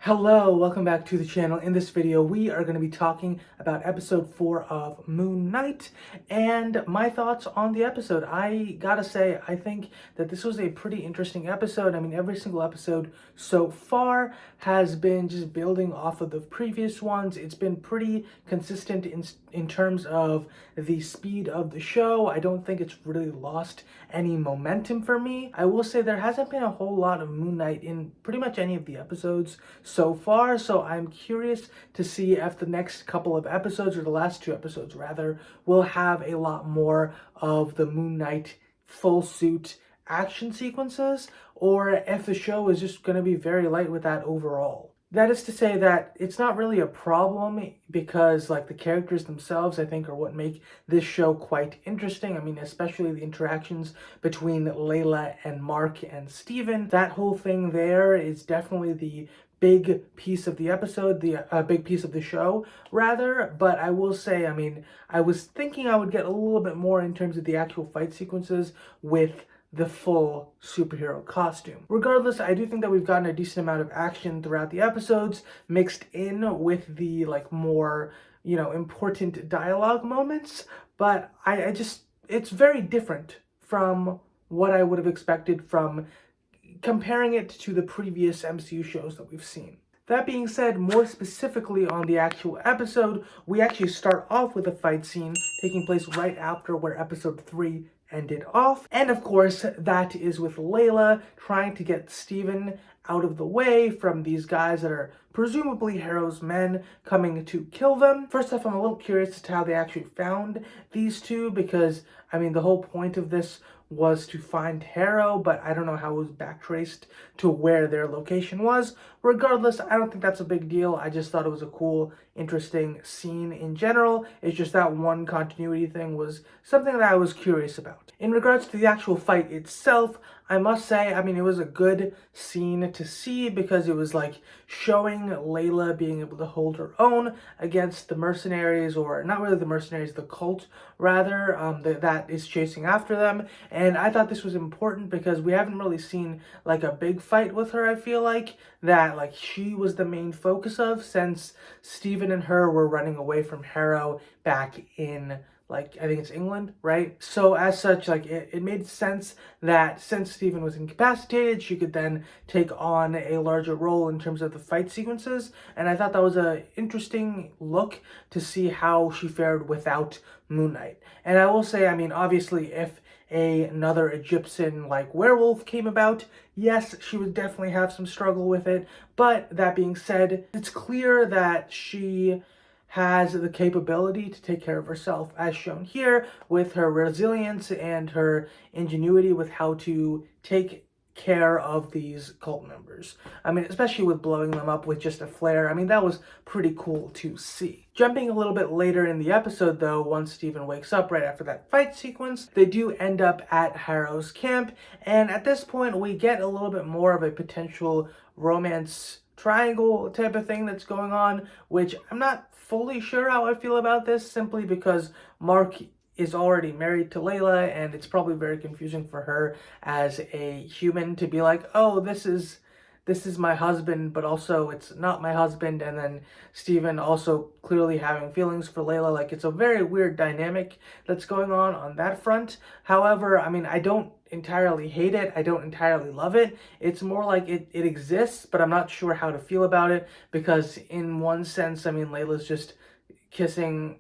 Hello, welcome back to the channel. In this video, we are going to be talking about episode 4 of Moon Knight and my thoughts on the episode. I gotta say, I think that this was a pretty interesting episode. I mean, every single episode so far has been just building off of the previous ones. It's been pretty consistent in terms of the speed of the show. I don't think it's really lost any momentum for me. I will say there hasn't been a whole lot of Moon Knight in pretty much any of the episodes so far, so I'm curious to see if the next couple of episodes, or the last 2 episodes rather, will have a lot more of the Moon Knight full suit action sequences, or if the show is just going to be very light with that overall. That is to say that it's not really a problem because like the characters themselves, I think, are what make this show quite interesting. I mean, especially the interactions between Layla and Mark and Steven. That whole thing there is definitely the big piece of the episode, the big piece of the show, rather. But I will say, I mean, I was thinking I would get a little bit more in terms of the actual fight sequences with the full superhero costume. Regardless, I do think that we've gotten a decent amount of action throughout the episodes, mixed in with the like more, important dialogue moments. But I just, it's very different from what I would have expected from comparing it to the previous MCU shows that we've seen. That being said, more specifically on the actual episode, we actually start off with a fight scene taking place right after where episode 3 ended off. And of course, that is with Layla trying to get Steven out of the way from these guys that are presumably Harrow's men coming to kill them. First off, I'm a little curious as to how they actually found these two, because, I mean, the whole point of this was to find Harrow, but I don't know how it was backtraced to where their location was. Regardless, I don't think that's a big deal. I just thought it was a cool, interesting scene in general. It's just that one continuity thing was something that I was curious about. In regards to the actual fight itself, I must say, I mean, it was a good scene to see because it was like showing Layla being able to hold her own against the mercenaries, or not really the mercenaries, the cult rather, that is chasing after them. And I thought this was important because we haven't really seen like a big fight with her, I feel like, that like she was the main focus of, since Steven and her were running away from Harrow back in, like, I think it's England, right? So as such, like, it made sense that since Steven was incapacitated, she could then take on a larger role in terms of the fight sequences. And I thought that was an interesting look to see how she fared without Moon Knight. And I will say, I mean, obviously, if another Egyptian like werewolf came about, yes, she would definitely have some struggle with it. But that being said, it's clear that she has the capability to take care of herself, as shown here with her resilience and her ingenuity with how to take care of these cult members. I mean, especially with blowing them up with just a flare. I mean, that was pretty cool to see. Jumping a little bit later in the episode, though, once Steven wakes up right after that fight sequence, they do end up at Harrow's camp, and at this point, we get a little bit more of a potential romance triangle type of thing that's going on, which I'm not fully sure how I feel about this, simply because Mark is already married to Layla, and it's probably very confusing for her as a human to be like, oh, this is my husband, but also it's not my husband, and then Steven also clearly having feelings for Layla. Like, it's a very weird dynamic that's going on that front. However, I mean, I don't entirely hate it. I don't entirely love it. It's more like it exists, but I'm not sure how to feel about it, because in one sense, I mean, Layla's just kissing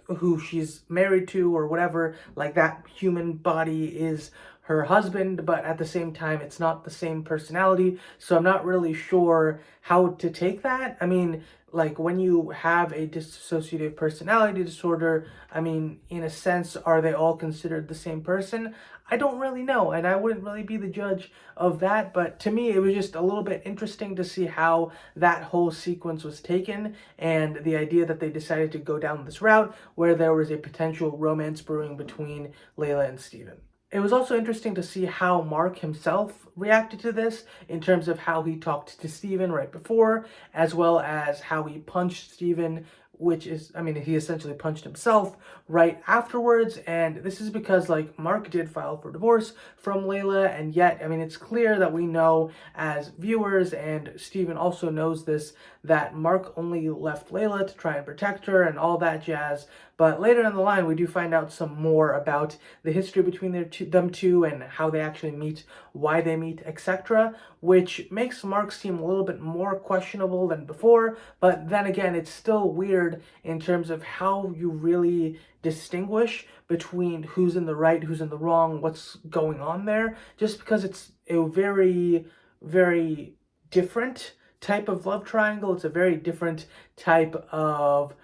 who she's married to or whatever, like that human body is her husband, but at the same time it's not the same personality, so I'm not really sure how to take that. I mean, like, when you have a dissociative personality disorder, I mean, in a sense, are they all considered the same person? I don't really know, and I wouldn't really be the judge of that, but to me, it was just a little bit interesting to see how that whole sequence was taken, and the idea that they decided to go down this route where there was a potential romance brewing between Layla and Steven. It was also interesting to see how Mark himself reacted to this, in terms of how he talked to Steven right before, as well as how he punched Steven which is, I mean, he essentially punched himself right afterwards. And this is because, like, Mark did file for divorce from Layla, and yet, I mean, it's clear that we know as viewers, and Steven also knows this, that Mark only left Layla to try and protect her and all that jazz. But later in the line, we do find out some more about the history between them two and how they actually meet, why they meet, etc., which makes Mark seem a little bit more questionable than before. But then again, it's still weird in terms of how you really distinguish between who's in the right, who's in the wrong, what's going on there, just because it's a very, very different type of love triangle. It's a very different type of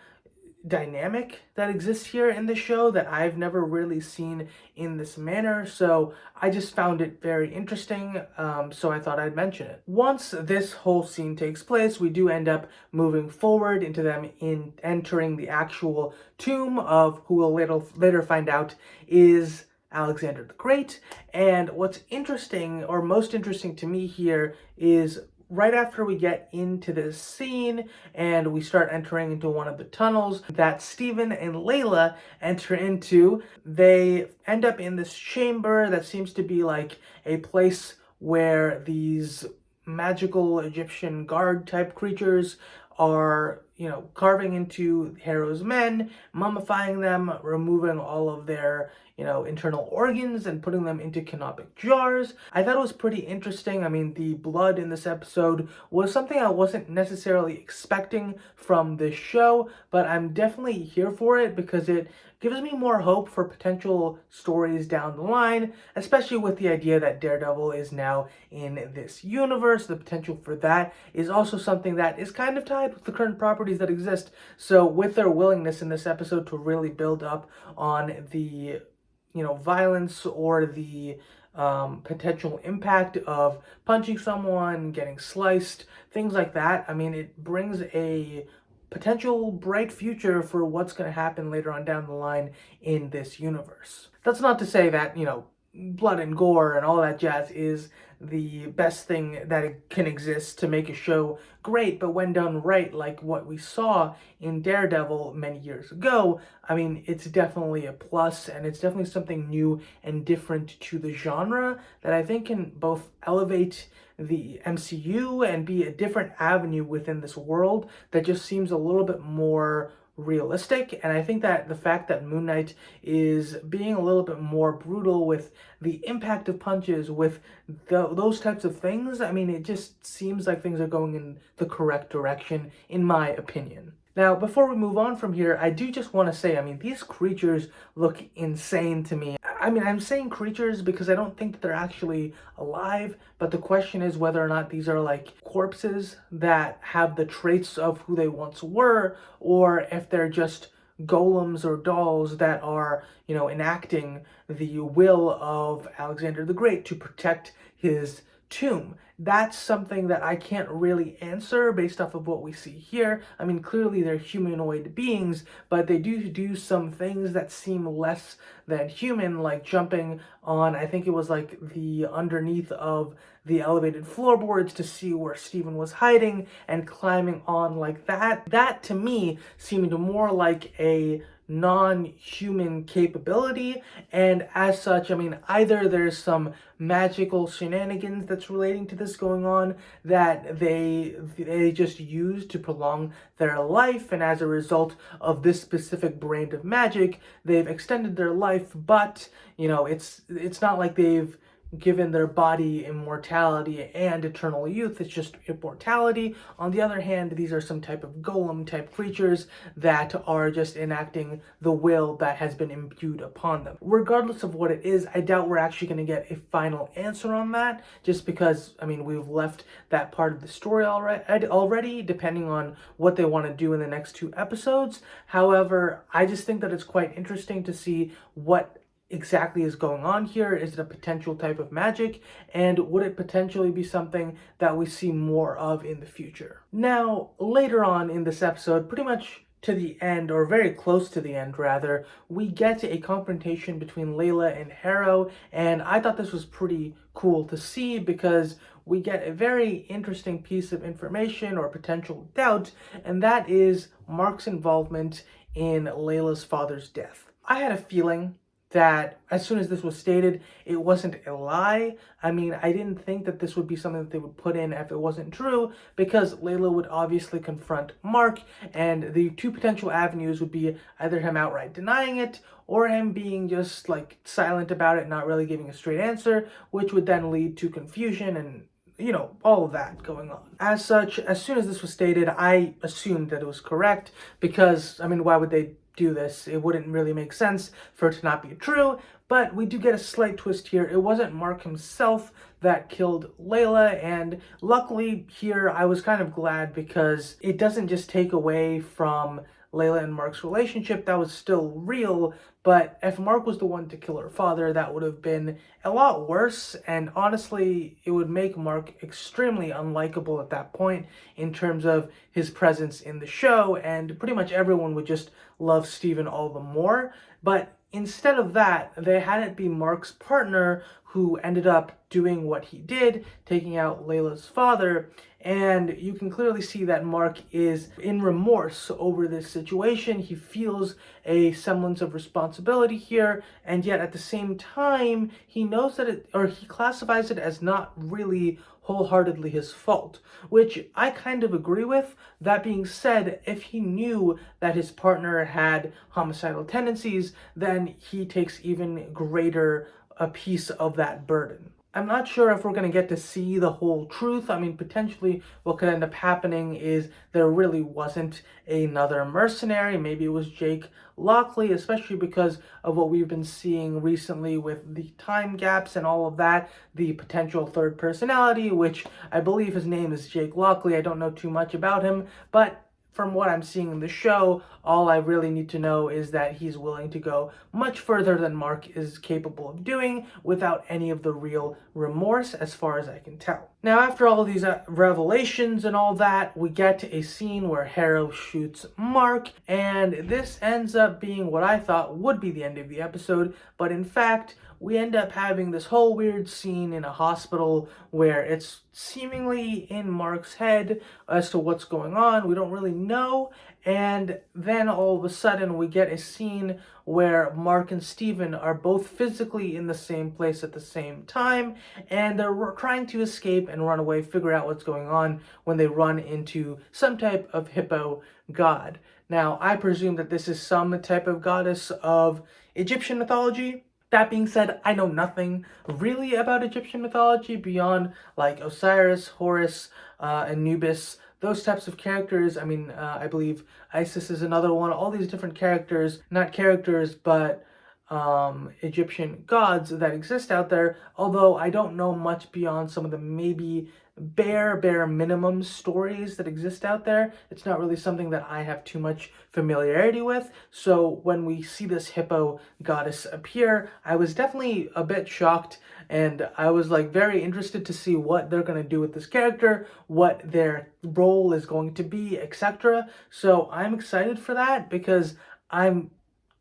dynamic that exists here in the show that I've never really seen in this manner. So I just found it very interesting. So I thought I'd mention it. Once this whole scene takes place, we do end up moving forward into them in entering the actual tomb of who we'll later find out is Alexander the Great. And what's interesting, or most interesting to me here, is right after we get into this scene and we start entering into one of the tunnels that Steven and Layla enter into, they end up in this chamber that seems to be like a place where these magical Egyptian guard type creatures are, carving into Harrow's men, mummifying them, removing all of their, internal organs and putting them into canopic jars. I thought it was pretty interesting. I mean, the blood in this episode was something I wasn't necessarily expecting from this show, but I'm definitely here for it because it gives me more hope for potential stories down the line, especially with the idea that Daredevil is now in this universe. The potential for that is also something that is kind of tied with the current properties that exist. So with their willingness in this episode to really build up on the, violence or the potential impact of punching someone, getting sliced, things like that, I mean, it brings a potential bright future for what's going to happen later on down the line in this universe. That's not to say that, blood and gore and all that jazz is the best thing that it can exist to make a show great, but when done right, like what we saw in Daredevil many years ago, I mean, it's definitely a plus, and it's definitely something new and different to the genre that I think can both elevate the MCU and be a different avenue within this world that just seems a little bit more realistic. And I think that the fact that Moon Knight is being a little bit more brutal with the impact of punches, with those types of things, I mean, it just seems like things are going in the correct direction, in my opinion. Now, before we move on from here, I do just want to say, I mean, these creatures look insane to me. I mean, I'm saying creatures because I don't think that they're actually alive, but the question is whether or not these are like corpses that have the traits of who they once were, or if they're just golems or dolls that are, enacting the will of Alexander the Great to protect his tomb. That's something that I can't really answer based off of what we see here. I mean, clearly they're humanoid beings, but they do some things that seem less than human, like jumping on, I think it was like the underneath of the elevated floorboards to see where Steven was hiding and climbing on like that. That to me seemed more like a non-human capability, and as such, I mean, either there's some magical shenanigans that's relating to this going on that they just use to prolong their life, and as a result of this specific brand of magic, they've extended their life, but it's not like they've given their body immortality and eternal youth. It's just immortality. On the other hand, these are some type of golem type creatures that are just enacting the will that has been imbued upon them. Regardless of what it is, I doubt we're actually going to get a final answer on that, just because, I mean, we've left that part of the story already, depending on what they want to do in the next 2 episodes. However, I just think that it's quite interesting to see what exactly is going on here. Is it a potential type of magic, and would it potentially be something that we see more of in the future? Now, later on in this episode, pretty much to the end, or very close to the end rather, we get a confrontation between Layla and Harrow, and I thought this was pretty cool to see because we get a very interesting piece of information or potential doubt, and that is Mark's involvement in Layla's father's death. I had a feeling that as soon as this was stated, it wasn't a lie. I mean, I didn't think that this would be something that they would put in if it wasn't true, because Layla would obviously confront Mark, and the two potential avenues would be either him outright denying it or him being just like silent about it, not really giving a straight answer, which would then lead to confusion and all of that going on. As such, as soon as this was stated, I assumed that it was correct because, I mean, why would they do this? It wouldn't really make sense for it to not be true, but we do get a slight twist here. It wasn't Mark himself that killed Layla, and luckily here I was kind of glad because it doesn't just take away from Layla and Mark's relationship. That was still real, but if Mark was the one to kill her father, that would have been a lot worse, and honestly, it would make Mark extremely unlikable at that point in terms of his presence in the show, and pretty much everyone would just love Steven all the more. But instead of that, they had it be Mark's partner who ended up doing what he did, taking out Layla's father, and you can clearly see that Mark is in remorse over this situation. He feels a semblance of responsibility here, and yet at the same time, he knows that he classifies it as not really wholeheartedly his fault, which I kind of agree with. That being said, if he knew that his partner had homicidal tendencies, then he takes even greater a piece of that burden. I'm not sure if we're going to get to see the whole truth. I mean, potentially what could end up happening is there really wasn't another mercenary. Maybe it was Jake Lockley, especially because of what we've been seeing recently with the time gaps and all of that, the potential third personality, which I believe his name is Jake Lockley. I don't know too much about him, but from what I'm seeing in the show, all I really need to know is that he's willing to go much further than Mark is capable of doing without any of the real remorse, as far as I can tell. Now, after all these revelations and all that, we get to a scene where Harrow shoots Mark, and this ends up being what I thought would be the end of the episode, but in fact, we end up having this whole weird scene in a hospital where it's seemingly in Mark's head as to what's going on. We don't really know. And then all of a sudden we get a scene where Mark and Steven are both physically in the same place at the same time, and they're trying to escape and run away, figure out what's going on when they run into some type of hippo god. Now, I presume that this is some type of goddess of Egyptian mythology. That being said, I know nothing really about Egyptian mythology beyond like Osiris, Horus, Anubis, those types of characters. I mean, I believe Isis is another one. All these different characters, not characters, but Egyptian gods that exist out there, although I don't know much beyond some of the maybe bare minimum stories that exist out there. It's not really something that I have too much familiarity with. So when we see this hippo goddess appear, I was definitely a bit shocked, and I was like very interested to see what they're going to do with this character, what their role is going to be, etc. So I'm excited for that because I'm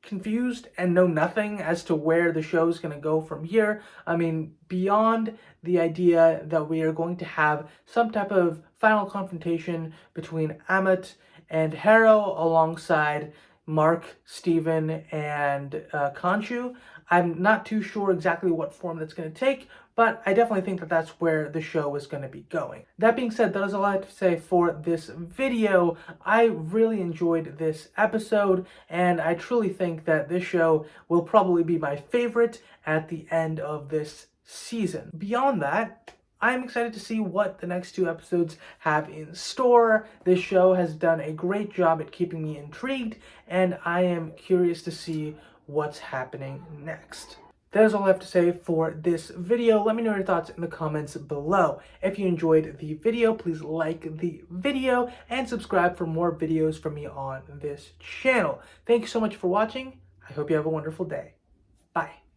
confused and know nothing as to where the show is going to go from here. I mean, beyond the idea that we are going to have some type of final confrontation between Ammit and Harrow alongside Mark, Steven, and Khonshu. I'm not too sure exactly what form that's going to take, but I definitely think that that's where the show is going to be going. That being said, that is all I have to say for this video. I really enjoyed this episode, and I truly think that this show will probably be my favorite at the end of this season. Beyond that, I'm excited to see what the next two episodes have in store. This show has done a great job at keeping me intrigued, and I am curious to see what's happening next. That is all I have to say for this video. Let me know your thoughts in the comments below. If you enjoyed the video, please like the video and subscribe for more videos from me on this channel. Thank you so much for watching. I hope you have a wonderful day. Bye.